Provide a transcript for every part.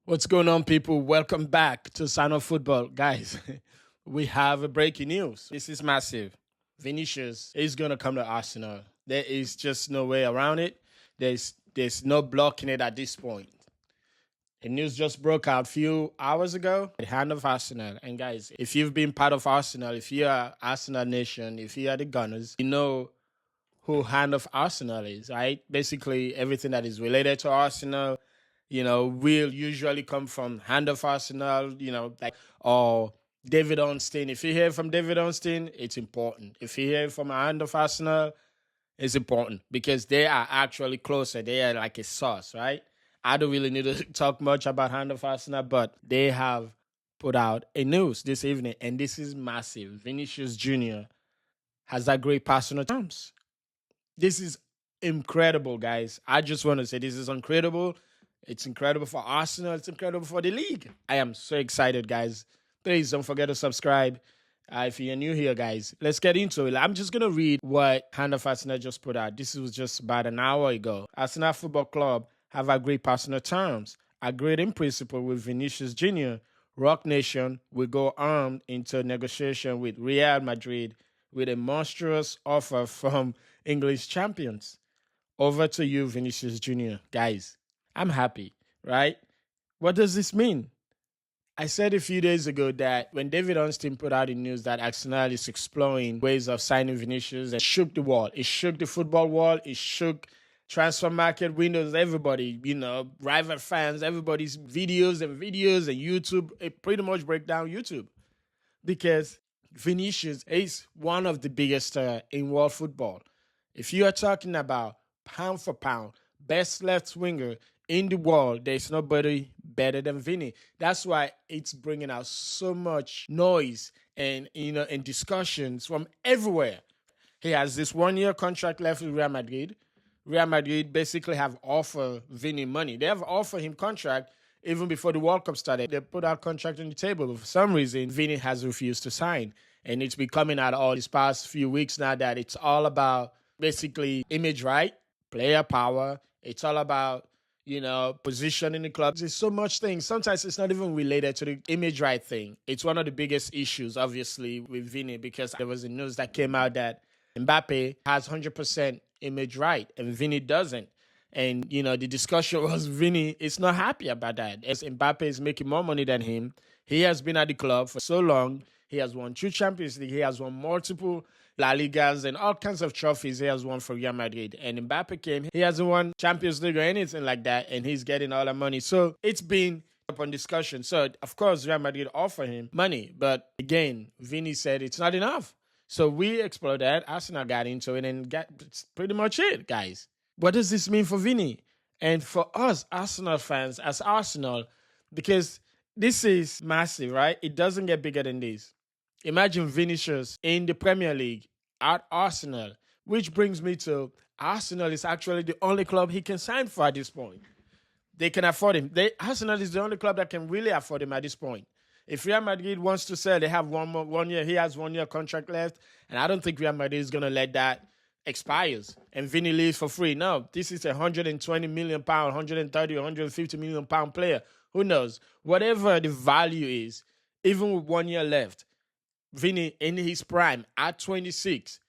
What's going on, people? Welcome back to Sannoh Football. Guys, we have a breaking news. This is massive. Vinícius is going to come to Arsenal. There is just no way around it. There's no blocking it at this point. The news just broke out a few hours ago. The hand of Arsenal. And guys, if you've been part of Arsenal, if you are Arsenal Nation, if you are the Gunners, you know who hand of Arsenal is, right? Basically, everything that is related to Arsenal, will usually come from hand of Arsenal, or David Ornstein. If you hear from David Ornstein, it's important. If you hear from a hand of Arsenal, it's important because they are actually closer. They are like a source, right? I don't really need to talk much about hand of Arsenal, but they have put out a news this evening, and this is massive. Vinícius Júnior has agreed personal terms. This is incredible, guys. I just want to say this is incredible. It's incredible for Arsenal. It's incredible for the league. I am so excited, guys. Please don't forget to subscribe if you're new here, guys. Let's get into it. I'm just going to read what Hand of Arsenal just put out. This was just about an hour ago. Arsenal Football Club have agreed personal terms. Agreed in principle with Vinícius Júnior. Rock Nation will go armed into negotiation with Real Madrid with a monstrous offer from English champions. Over to you, Vinícius Júnior. Guys, I'm happy, right? What does this mean? I said a few days ago that when David Ornstein put out the news that Arsenal is exploring ways of signing Vinícius, it shook the world. It shook the football world. It shook transfer market windows, everybody, rival fans, everybody's videos and YouTube. It pretty much break down YouTube because Vinícius is one of the biggest in world football. If you are talking about pound for pound, best left winger in the world, there's nobody better than Vini. That's why it's bringing out so much noise and discussions from everywhere. He has this 1-year contract left with Real Madrid. Real Madrid basically have offered Vini money. They have offered him contract even before the World Cup started. They put out contract on the table. But for some reason, Vini has refused to sign. And it's been coming out all these past few weeks now that it's all about basically image right, player power. It's all about position in the club. There's so much things. Sometimes it's not even related to the image right thing. It's one of the biggest issues, obviously, with Vini because there was a news that came out that Mbappe has 100% image right and Vini doesn't. And, the discussion was Vini is not happy about that. As Mbappe is making more money than him, he has been at the club for so long. He has won 2 Champions League. He has won multiple La Ligas and all kinds of trophies he has won for Real Madrid. And Mbappe came, he hasn't won Champions League or anything like that, and he's getting all the money. So it's been up on discussion. So, of course, Real Madrid offered him money. But again, Vini said it's not enough. So we explored that. Arsenal got into it and that's pretty much it, guys. What does this mean for Vini? And for us, Arsenal fans, as Arsenal, because this is massive, right? It doesn't get bigger than this. Imagine Vinícius in the Premier League at Arsenal, which brings me to Arsenal is actually the only club he can sign for at this point. They can afford him. Arsenal is the only club that can really afford him at this point. If Real Madrid wants to sell, they have 1 year. He has 1 year contract left, and I don't think Real Madrid is going to let that expires and Vini leaves for free. No, this is a £120 million, 130, 150 million pound player. Who knows? Whatever the value is, even with 1 year left, Vini in his prime at 26.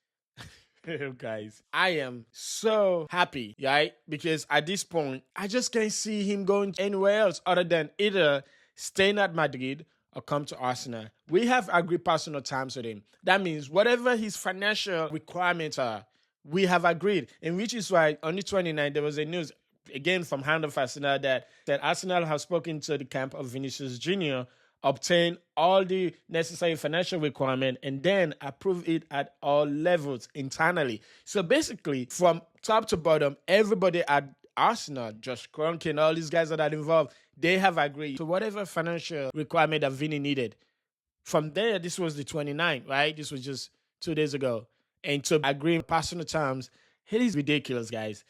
Guys, I am so happy, right? Because at this point, I just can't see him going anywhere else other than either staying at Madrid or come to Arsenal. We have agreed personal terms with him. That means whatever his financial requirements are, we have agreed. And which is why on the 29th, there was a news, again from Hand of Arsenal, that Arsenal has spoken to the camp of Vinícius Júnior, obtain all the necessary financial requirement, and then approve it at all levels internally. So basically, from top to bottom, everybody at Arsenal, Josh Kroenke and all these guys that are involved, they have agreed to whatever financial requirement that Vini needed. From there, this was the 29th, right? This was just 2 days ago. And to agree in personal terms, it is ridiculous, guys.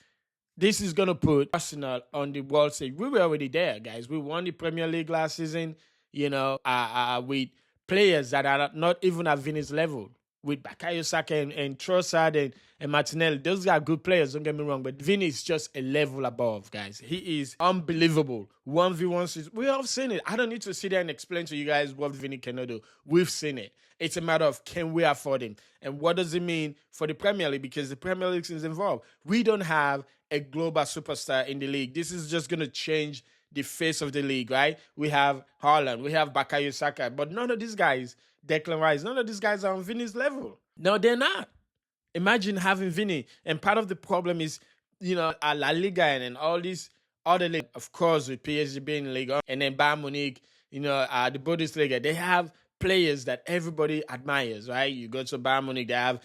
This is going to put Arsenal on the world stage. We were already there, guys. We won the Premier League last season, with players that are not even at Vini's level. with Bukayo Saka and Trossard and Martinelli. Those are good players, don't get me wrong, but Vini is just a level above, guys. He is unbelievable. 1v1, we have seen it. I don't need to sit there and explain to you guys what Vini cannot do. We've seen it. It's a matter of, can we afford him? And what does it mean for the Premier League? Because the Premier League is involved. We don't have a global superstar in the league. This is just going to change the face of the league, right? We have Haaland, we have Bukayo Saka, but none of these guys, Declan Rice, none of these guys are on Vini's level. No, they're not. Imagine having Vini. And part of the problem is, La Liga and all these other leagues, of course, with PSG being in Liga, and then Bayern Munich, the Bundesliga, they have players that everybody admires, right? You go to Bayern Munich, they have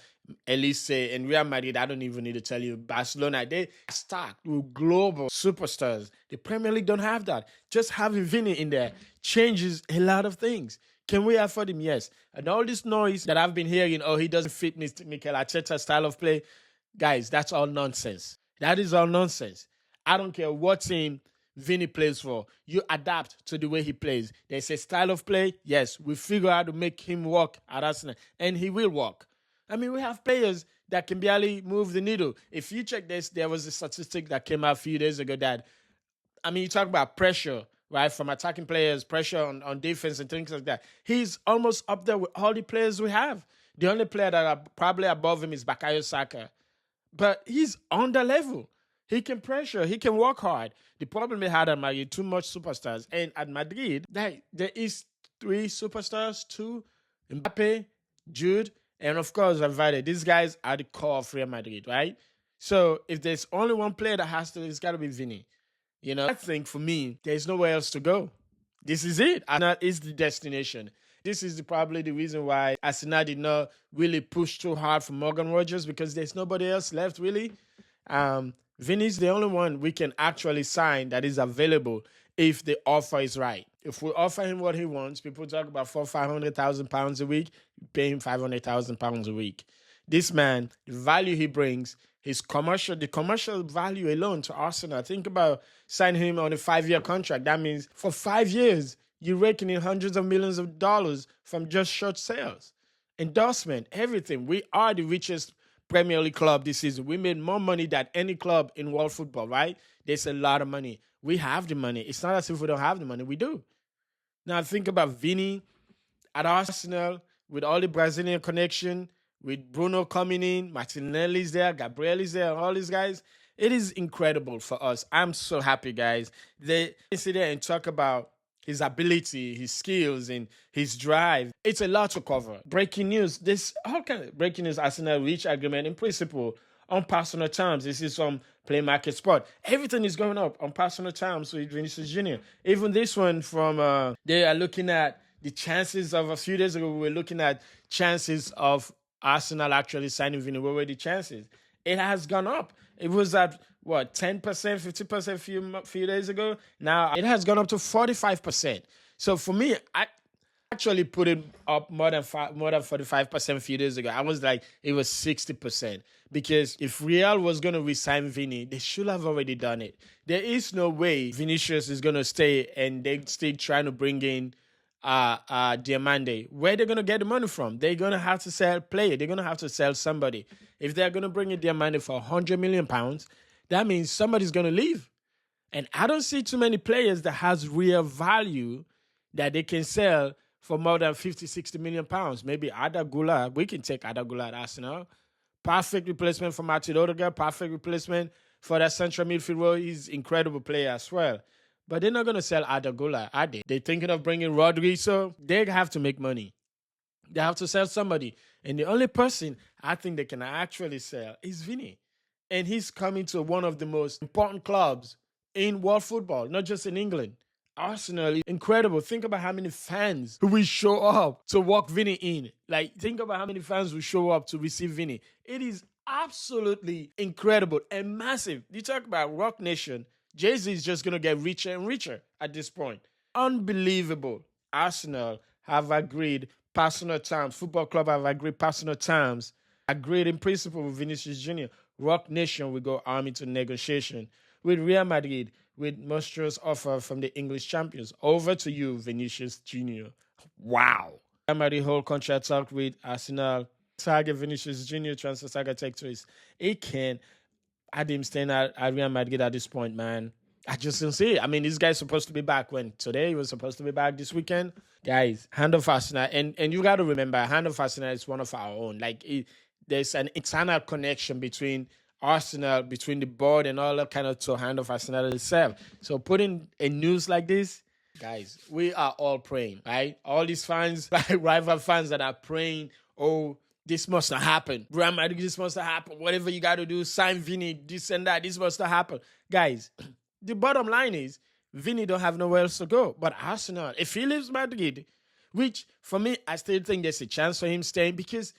Elise and Real Madrid. I don't even need to tell you. Barcelona, they start with global superstars. The Premier League don't have that. Just having Vini in there changes a lot of things. Can we afford him? Yes. And all this noise that I've been hearing, he doesn't fit Mikel Arteta's style of play. Guys, that's all nonsense. That is all nonsense. I don't care what team Vini plays for. You adapt to the way he plays. There's a style of play. Yes, we figure out to make him work at Arsenal, and he will work. I mean, we have players that can barely move the needle. If you check this, there was a statistic that came out a few days ago that, you talk about pressure, right, from attacking players, pressure on defense and things like that. He's almost up there with all the players we have. The only player that are probably above him is Bukayo Saka. But he's on the level. He can pressure. He can work hard. The problem they had at Madrid, too much superstars. And at Madrid, there is 3 superstars, 2, Mbappe, Jude, and of course, Valverde. These guys are the core of Real Madrid, right? So if there's only one player that has to, it's got to be Vini. I think for me, there's nowhere else to go. This is it. Arsenal is the destination. This is probably the reason why Arsenal did not really push too hard for Morgan Rogers, because there's nobody else left, really. Vini's the only one we can actually sign that is available if the offer is right. If we offer him what he wants, people talk about £500,000 a week, pay him £500,000 a week. This man, the value he brings, the commercial value alone to Arsenal. Think about signing him on a 5-year contract. That means for 5 years, you're raking in hundreds of millions of dollars from just short sales, endorsement, everything. We are the richest Premier League club this season. We made more money than any club in world football, right? There's a lot of money. We have the money. It's not as if we don't have the money. We do. Now think about Vini at Arsenal with all the Brazilian connection, with Bruno coming in, Martinelli's there, Gabriel is there, all these guys. It is incredible for us. I'm so happy, guys. They sit there and talk about his ability, his skills, and his drive. It's a lot to cover. Breaking news. Breaking news. Arsenal reach agreement in principle on personal terms. This is from Play Market Sport. Everything is going up on personal terms with Vinícius Júnior. Even this one from, they are looking at the chances of, a few days ago, we were looking at chances of Arsenal actually signing Vini. What were the chances? It has gone up. It was at, 10%, 50% a few days ago. Now it has gone up to 45%. So for me, I actually put it up more than 45% a few days ago. I was like, it was 60%. Because if Real was going to re-sign Vini, they should have already done it. There is no way Vinícius is going to stay and they still trying to bring in Diamande. Where they're going to get the money from? They're going to have to sell player. They're going to have to sell somebody. If they're going to bring in Diamande for £100 million, that means somebody's going to leave. And I don't see too many players that has real value that they can sell for more than 50, 60 million pounds. Maybe Arda Güler. We can take Arda Güler at Arsenal. Perfect replacement for Martin Odegaard. Perfect replacement for that central midfield role. He's an incredible player as well. But they're not going to sell Arda Güler, are they? They're thinking of bringing Rodri, so they have to make money. They have to sell somebody. And the only person I think they can actually sell is Vini. And he's coming to one of the most important clubs in world football, not just in England. Arsenal is incredible. Think about how many fans who will show up to walk Vini in. Think about how many fans will show up to receive Vini. It is absolutely incredible and massive. You talk about Rock Nation. Jay-Z is just going to get richer and richer at this point. Unbelievable. Arsenal have agreed personal terms. Football club have agreed personal terms. Agreed in principle with Vinícius Júnior. Rock Nation will go army to negotiation with Real Madrid with monstrous offer from the English champions. Over to you, Vinícius Júnior. Wow. Real Madrid hold contract talk with Arsenal. saga, Vinícius Júnior transfer saga take place. It can. I didn't stand at Real Madrid at this point, man. I just don't see it. I mean, this guy's supposed to be back when today he was supposed to be back this weekend. Guys, hand of Arsenal, and you got to remember, hand of Arsenal is one of our own. Like, there's an internal connection between Arsenal, between the board and all that kind of to hand of Arsenal itself. So putting a news like this, guys, we are all praying, right? All these fans, like rival fans that are praying, oh, this must have happened. Real Madrid, this must have happened. Whatever you got to do, sign Vini, this and that, this must have happened. Guys, the bottom line is, Vini don't have nowhere else to go. But Arsenal, if he leaves Madrid, which for me, I still think there's a chance for him staying because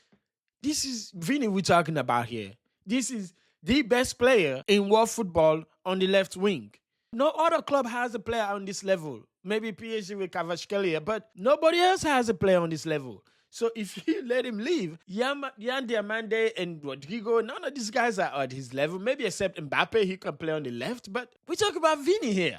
this is Vini we're talking about here. This is the best player in world football on the left wing. No other club has a player on this level. Maybe PSG with Kvaratskhelia, but nobody else has a player on this level. So if you let him leave, Yan Diamande and Rodrigo, none of these guys are at his level. Maybe except Mbappe, he can play on the left. But we talk about Vini here.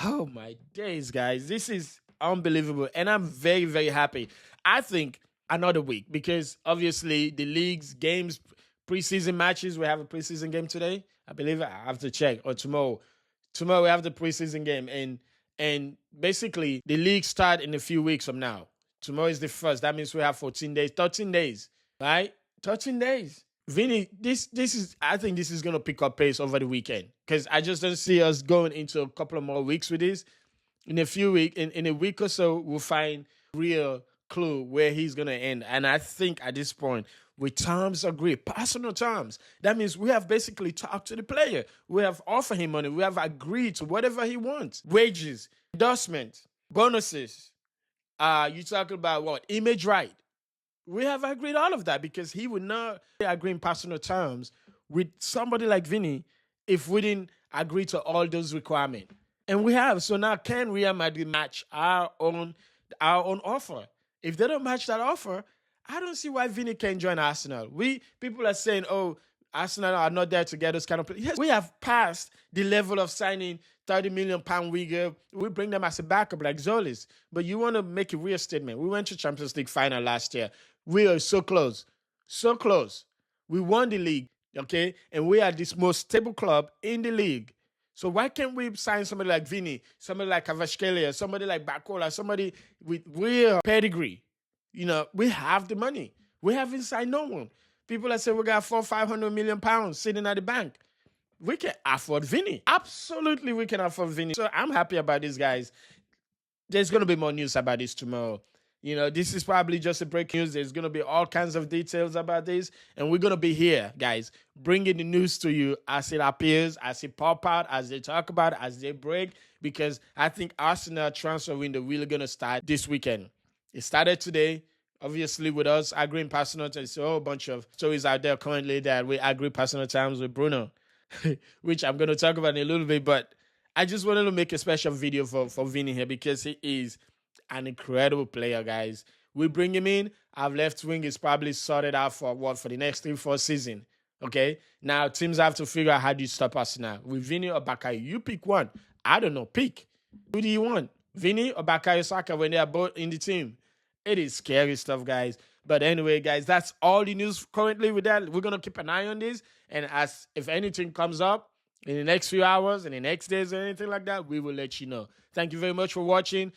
Oh my days, guys. This is unbelievable. And I'm very, very happy. I think another week because obviously the league's games, preseason matches, we have a preseason game today. I believe I have to check. Or tomorrow. Tomorrow we have the preseason game. And basically the league starts in a few weeks from now. Tomorrow is the 1st. That means we have 14 days, 13 days, right? 13 days. Vini, this is, I think this is going to pick up pace over the weekend because I just don't see us going into a couple of more weeks with this. In a few weeks, in a week or so, we'll find real clue where he's going to end. And I think at this point, with terms agreed, personal terms, that means we have basically talked to the player. We have offered him money. We have agreed to whatever he wants. Wages, endorsement, bonuses. You talk about what? Image right. We have agreed all of that because he would not agree in personal terms with somebody like Vini if we didn't agree to all those requirements. And we have. So now can Real Madrid match our own offer? If they don't match that offer, I don't see why Vini can join Arsenal. People are saying, oh, Arsenal are not there to get us kind of play. Yes, we have passed the level of signing £30 million winger. We bring them as a backup like Zolis. But you want to make a real statement. We went to Champions League final last year. We are so close. So close. We won the league, okay? And we are this most stable club in the league. So why can't we sign somebody like Vini, somebody like Kvaratskhelia, somebody like Bakola, somebody with real pedigree? You know, we have the money. We haven't signed no one. People are saying we got £400-500 million sitting at the bank. We can afford Vini. Absolutely, we can afford Vini. So I'm happy about this, guys. There's going to be more news about this tomorrow. You know, this is probably just a breaking news. There's going to be all kinds of details about this. And we're going to be here, guys, bringing the news to you as it appears, as it pop out, as they talk about it, as they break. Because I think Arsenal transfer window really going to start this weekend. It started today. Obviously, with us agreeing personal terms, a whole bunch of stories out there currently that we agree personal terms with Bruno, which I'm going to talk about in a little bit. But I just wanted to make a special video for Vini here because he is an incredible player, guys. We bring him in. Our left wing is probably sorted out for the next 3-4 seasons. Okay? Now, teams have to figure out how do you stop us now. With Vini or Bakayo, you pick one. I don't know. Pick. Who do you want? Vini or Bakayo Saka when they are both in the team? It is scary stuff, guys. But anyway, guys, that's all the news currently with that. We're going to keep an eye on this. And if anything comes up in the next few hours, in the next days or anything like that, we will let you know. Thank you very much for watching.